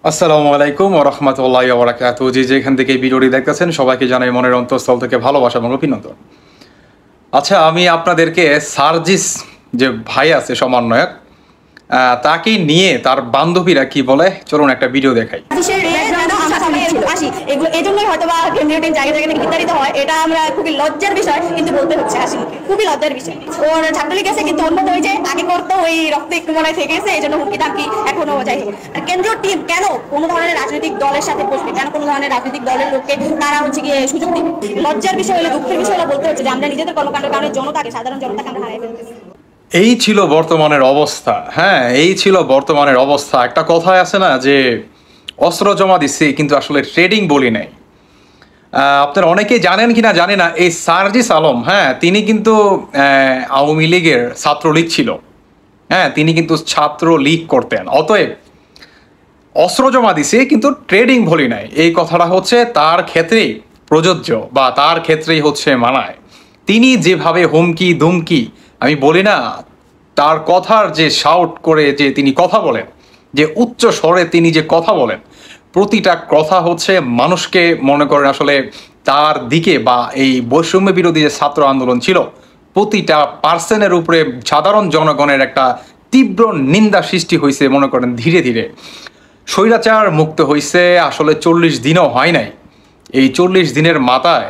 আসসালামু আলাইকুম ওয়া রাহমাতুল্লাহি ওয়া বারাকাতুহু। যেখান থেকে এই ভিডিওটি দেখতেছেন সবাইকে জানাই মনের অন্তঃস্থল থেকে ভালোবাসা এবং অভিনন্দন। আচ্ছা, আমি আপনাদেরকে সার্জিস যে ভাই আছে সমন্বয়ক, তাকে নিয়ে তার বান্ধবীরা কি বলে চলুন একটা ভিডিও দেখাই। এজন্যই হয়তো বা কেন্দ্রীয় টিম জায়গায় জায়গায় বিতাড়িত হয়, এটা আমরা খুবই লজ্জার বিষয় কিন্তু বলতে হচ্ছে। হাসিমুখে খুবই লজ্জার বিষয়। ওর ছাত্রলীগ আছে কিন্তু অন্য ওই যে আগে করতো ওই রক্ত একটু মনে থেকে গেছে, এই জন্য হুমকি টামকি এখনো যাই হোক। আর কেন্দ্রীয় টিম কেন কোনো ধরনের রাজনৈতিক দলের সাথে বসবে, কেন কোনো ধরনের রাজনৈতিক দলের লোককে তারা হচ্ছে গিয়ে সুযোগ দিবে? লজ্জার বিষয় হলো, দুঃখের বিষয় হলো বলতে হচ্ছে যে আমরা নিজেদের কর্মকাণ্ডের কারণে জনতাকে, সাধারণ জনতাকে আমরা হারিয়ে ফেলতেছি। এই ছিল বর্তমানের অবস্থা। হ্যাঁ, এই ছিল বর্তমানের অবস্থা। একটা কথায় আছে না যে অস্ত্র জমা দিচ্ছি কিন্তু আসলে ট্রেডিং বলি নাই। আপনারা অনেকেই জানেন কিনা জানি না, এই সার্জিস আলম, হ্যাঁ, তিনি কিন্তু আওয়ামী লীগের ছাত্রলীগ ছিল। হ্যাঁ, তিনি কিন্তু ছাত্রলীগ করতেন। অতএব অস্ত্র জমা দিছে কিন্তু ট্রেডিং বলি নাই, এই কথাটা হচ্ছে তার ক্ষেত্রেই প্রযোজ্য বা তার ক্ষেত্রেই হচ্ছে মানায়। তিনি যেভাবে হুমকি ধুমকি, আমি বলি না, তার কথার যে শাউট করে যে তিনি কথা বলেন, যে উচ্চ স্বরে তিনি যে কথা বলেন, প্রতিটা কথা হচ্ছে মানুষকে মনে করেন আসলে তার দিকে, বা এই বৈষম্য বিরোধী যে ছাত্র আন্দোলন ছিল প্রতিটা পার্সনের উপরে সাধারণ জনগণের একটা তীব্র নিন্দা সৃষ্টি হয়েছে। মনে করেন ধীরে ধীরে স্বৈরাচার মুক্ত হয়েছে আসলে 40 দিনও হয় নাই। এই 40 দিনের মাথায়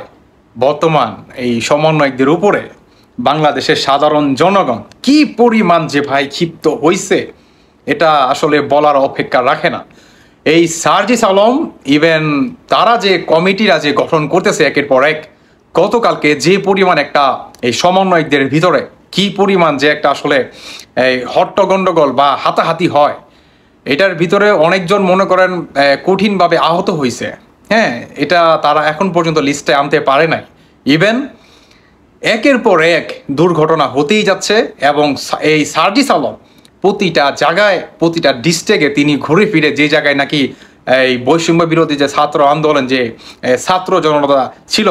বর্তমান এই সমন্বয়কদের উপরে বাংলাদেশের সাধারণ জনগণ কি পরিমাণ যে ভাই ক্ষিপ্ত হয়েছে, এটা আসলে বলার অপেক্ষা রাখে না। এই সার্জিস আলম, ইভেন তারা যে কমিটিরা যে গঠন করতেছে একের পর এক, গতকালকে যে পরিমাণ একটা এই সমন্বয়কদের ভিতরে কি পরিমাণ যে একটা আসলে এই হট্টগণ্ডগোল বা হাতাহাতি হয়, এটার ভিতরে অনেকজন মনে করেন কঠিনভাবে আহত হয়েছে। হ্যাঁ, এটা তারা এখন পর্যন্ত লিস্টে আনতে পারে নাই। ইভেন একের পর এক দুর্ঘটনা হতেই যাচ্ছে, এবং এই সার্জিস আলম প্রতিটা জায়গায়, প্রতিটা ডিস্ট্রিক্টে তিনি ঘুরে ফিরে যে জায়গায় নাকি এই বৈষম্য বিরোধী যে ছাত্র আন্দোলন, যে ছাত্র জনতা ছিল,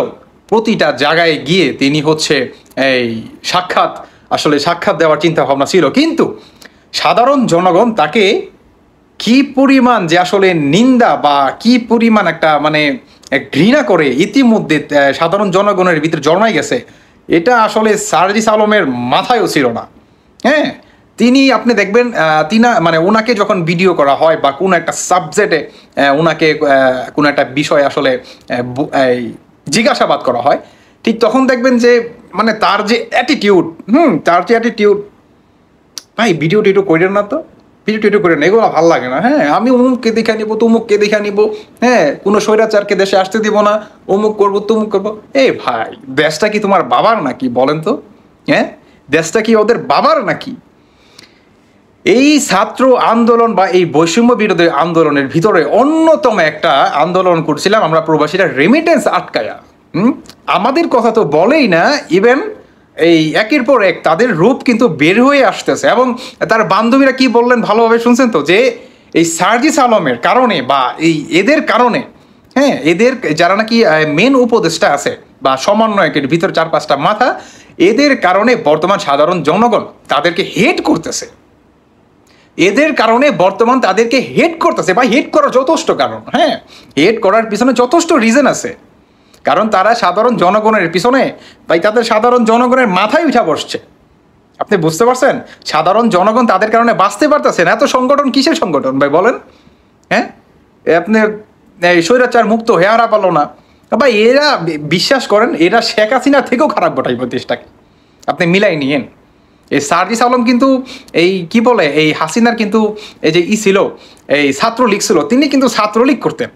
প্রতিটা জায়গায় গিয়ে তিনি হচ্ছে এই সাক্ষাৎ দেওয়ার চিন্তা ভাবনা ছিল। কিন্তু সাধারণ জনগণ তাকে কি পরিমাণ যে আসলে নিন্দা বা কি পরিমাণ একটা মানে ঘৃণা করে ইতিমধ্যে সাধারণ জনগণের ভিতরে জন্মাই গেছে, এটা আসলে সার্জিস আলমের মাথায়ও ছিল না। হ্যাঁ, তিনি আপনি দেখবেন তিনি মানে ওনাকে যখন ভিডিও করা হয় বা কোনো একটা সাবজেক্টে ওনাকে কোনো একটা বিষয় আসলে জিজ্ঞাসাবাদ করা হয়, ঠিক তখন দেখবেন যে মানে তার যে অ্যাটিটিউড, ভাই ভিডিও টিডিও করেন না তো, ভিডিও টিডিও করে না, এগুলো ভালো লাগে না। হ্যাঁ, আমি অমুককে দেখে নিবো, তমুককে দেখে নিবো, হ্যাঁ, কোনো স্বৈরাচারকে দেশে আসতে দিব না, অমুক করবো তমুক করবো। এই ভাই, দেশটা কি তোমার বাবার নাকি বলেন তো? হ্যাঁ, দেশটা কি ওদের বাবার নাকি? এই ছাত্র আন্দোলন বা এই বৈষম্য বিরোধী আন্দোলনের ভিতরে অন্যতম একটা আন্দোলন করছিলাম আমরা প্রবাসীরা, রেমিটেন্স আটকায়া। আমাদের কথা তো বলেই না, ইভেন এই একের পর এক তাদের রূপ কিন্তু বের হয়ে আসতেছে। এবং তার বান্ধবীরা কি বললেন ভালোভাবে শুনছেন তো, যে এই সার্জিস আলমের কারণে বা এই এদের কারণে, হ্যাঁ, এদের যারা নাকি মেন উপদেষ্টা আছে বা সমন্বয়কের ভিতর 4-5টা মাথা, এদের কারণে বর্তমান সাধারণ জনগণ তাদেরকে হেট করতেছে। এদের কারণে বর্তমান তাদেরকে হেট করতেছে, বা হেট করার যথেষ্ট কারণ। হ্যাঁ, হেট করার পিছনে যথেষ্ট রিজন আছে, কারণ তারা সাধারণ জনগণের পিছনে, ভাই তাদের সাধারণ জনগণের মাথায় উঠা বসছে। আপনি বুঝতে পারছেন? সাধারণ জনগণ তাদের কারণে বাঁচতে পারতেছেন। এত সংগঠন কিসের সংগঠন ভাই বলেন? হ্যাঁ, আপনি স্বৈরাচার মুক্ত হয়ে হারা পারলো না ভাই, এরা বিশ্বাস করেন এরা শেখ হাসিনা থেকেও খারাপ গোটাইব দেশটাকে। আপনি মিলাই নিয়েন। এই সার্জিস আলম কিন্তু এই কি বলে, এই হাসিনার কিন্তু এই যে ছিল, এই ছাত্রলীগ ছিল, তিনি কিন্তু ছাত্রলীগ করতেন।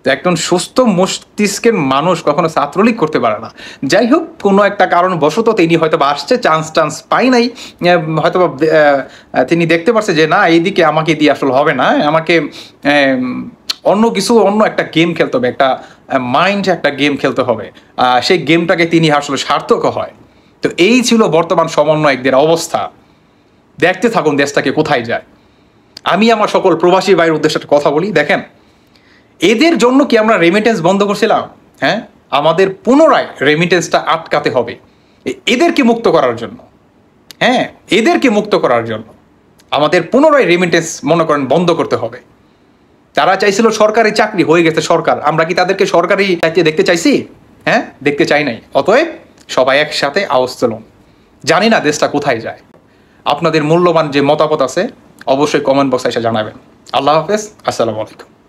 তো একজন সুস্থ মস্তিষ্কের মানুষ কখনো ছাত্রলীগ করতে পারে না। যাই হোক, কোনো একটা কারণ বশত তিনি হয়তো বা আসছে, চান্স পাই নাই, হয়তো তিনি দেখতে পারছে যে না, এইদিকে আমাকে দিয়ে আসলে হবে না, আমাকে অন্য একটা গেম খেলতে হবে, একটা মাইন্ড একটা গেম খেলতে হবে, সেই গেমটাকে তিনি আসলে সার্থক হয়। তো এই ছিল বর্তমান সমন্বয়কদের অবস্থা। দেখতে থাকুন দেশটাকে কোথায় যায়। আমি আমার সকল প্রবাসী ভাইয়ের উদ্দেশ্যে কথা বলি, দেখেন, এদের জন্য কি আমরা রেমিটেন্স বন্ধ করছিলাম? হ্যাঁ, আমাদের পুনরায় রেমিটেন্সটা আটকাতে হবে এদেরকে মুক্ত করার জন্য। হ্যাঁ, এদেরকে মুক্ত করার জন্য আমাদের পুনরায় রেমিটেন্স মনে করেন বন্ধ করতে হবে। তারা চাইছিল সরকারি চাকরি, হয়ে গেছে সরকার। আমরা কি তাদেরকে সরকারি চাকরি দেখতে চাইছি? হ্যাঁ, দেখতে চাই নাই। অতএব সবাই একসাথে আওয়াজ তুলুন। জানি না দেশটা কোথায় যায়। আপনাদের মূল্যবান যে মতামত আছে অবশ্যই কমেন্ট বক্সে এসে জানাবেন। আল্লাহ হাফেজ, আসসালামু আলাইকুম।